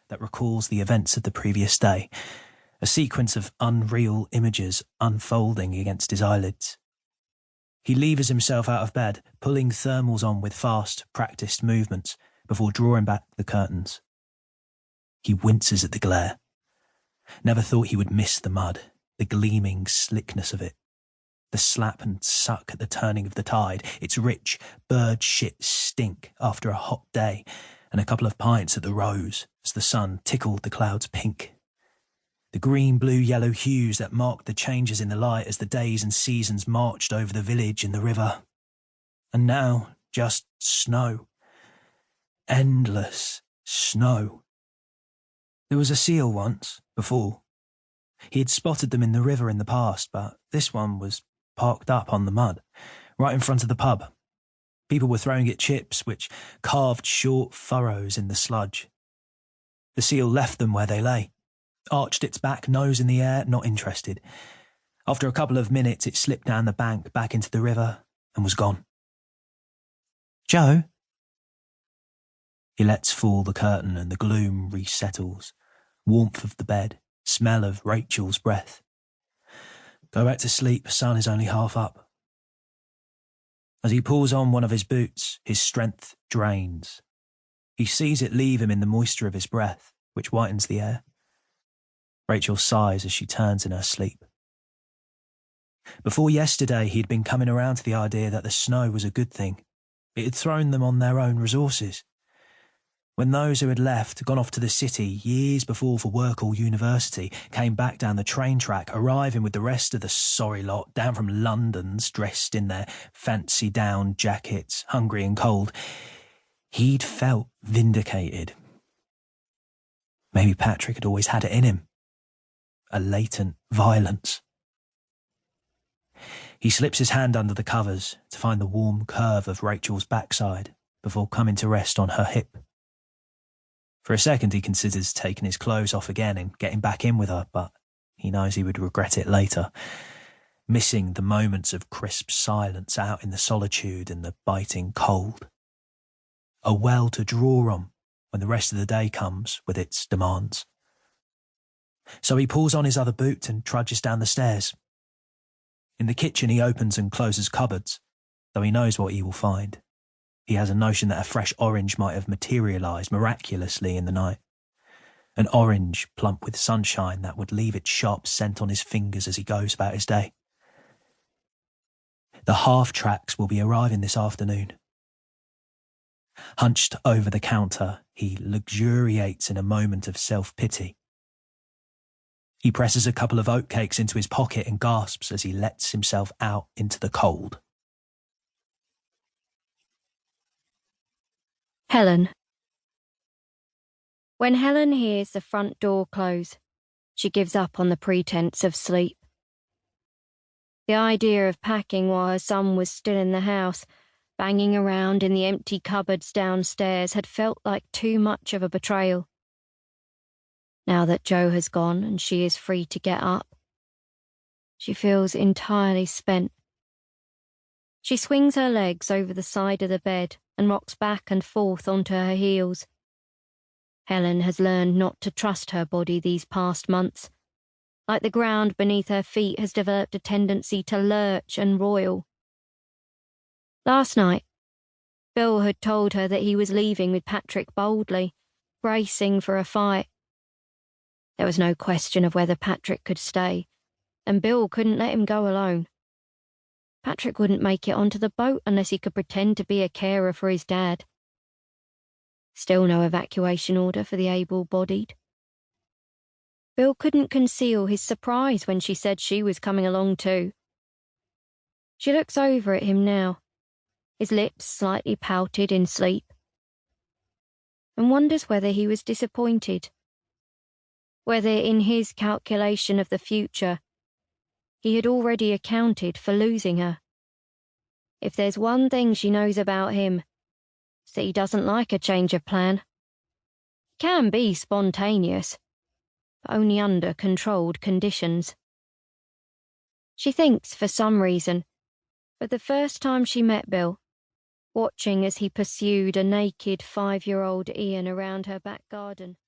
that recalls the events of the previous day, a sequence of unreal images unfolding against his eyelids. He levers himself out of bed, pulling thermals on with fast, practiced movements before drawing back the curtains. He winces at the glare. Never thought he would miss the mud, the gleaming slickness of it. The slap and suck at the turning of the tide, its rich bird shit stink after a hot day, and a couple of pints at the Rose as the sun tickled the clouds pink. The green, blue, yellow hues that marked the changes in the light as the days and seasons marched over the village and the river. And now, just snow. Endless snow. There was a seal once, before. He had spotted them in the river in the past, but this one was parked up on the mud, right in front of the pub. People were throwing it chips, which carved short furrows in the sludge. The seal left them where they lay, arched its back, nose in the air, not interested. After a couple of minutes, it slipped down the bank back into the river and was gone. Joe? He lets fall the curtain and the gloom resettles. Warmth of the bed, smell of Rachel's breath. Go back to sleep, sun is only half up. As he pulls on one of his boots, his strength drains. He sees it leave him in the moisture of his breath, which whitens the air. Rachel sighs as she turns in her sleep. Before yesterday, he'd been coming around to the idea that the snow was a good thing. It had thrown them on their own resources. When those who had left, gone off to the city years before for work or university, came back down the train track, arriving with the rest of the sorry lot down from London's, dressed in their fancy down jackets, hungry and cold, he'd felt vindicated. Maybe Patrick had always had it in him. A latent violence. He slips his hand under the covers to find the warm curve of Rachel's backside before coming to rest on her hip. For a second he considers taking his clothes off again and getting back in with her, but he knows he would regret it later, missing the moments of crisp silence out in the solitude and the biting cold. A well to draw on when the rest of the day comes with its demands. So he pulls on his other boot and trudges down the stairs. In the kitchen he opens and closes cupboards, though he knows what he will find. He has a notion that a fresh orange might have materialised miraculously in the night. An orange plump with sunshine that would leave its sharp scent on his fingers as he goes about his day. The half-tracks will be arriving this afternoon. Hunched over the counter, he luxuriates in a moment of self-pity. He presses a couple of oatcakes into his pocket and gasps as he lets himself out into the cold. Helen. When Helen hears the front door close, she gives up on the pretense of sleep. The idea of packing while her son was still in the house, banging around in the empty cupboards downstairs, had felt like too much of a betrayal. Now that Joe has gone and she is free to get up, she feels entirely spent. She swings her legs over the side of the bed and rocks back and forth onto her heels. Helen has learned not to trust her body these past months. Like the ground beneath her feet has developed a tendency to lurch and roil. Last night, Bill had told her that he was leaving with Patrick boldly, bracing for a fight. There was no question of whether Patrick could stay, and Bill couldn't let him go alone. Patrick wouldn't make it onto the boat unless he could pretend to be a carer for his dad. Still no evacuation order for the able-bodied. Bill couldn't conceal his surprise when she said she was coming along too. She looks over at him now, his lips slightly pouted in sleep, and wonders whether he was disappointed, whether in his calculation of the future he had already accounted for losing her. If there's one thing she knows about him, it's that he doesn't like a change of plan. He can be spontaneous, but only under controlled conditions. She thinks, for some reason, but the first time she met Bill, watching as he pursued a naked 5-year-old Ian around her back garden,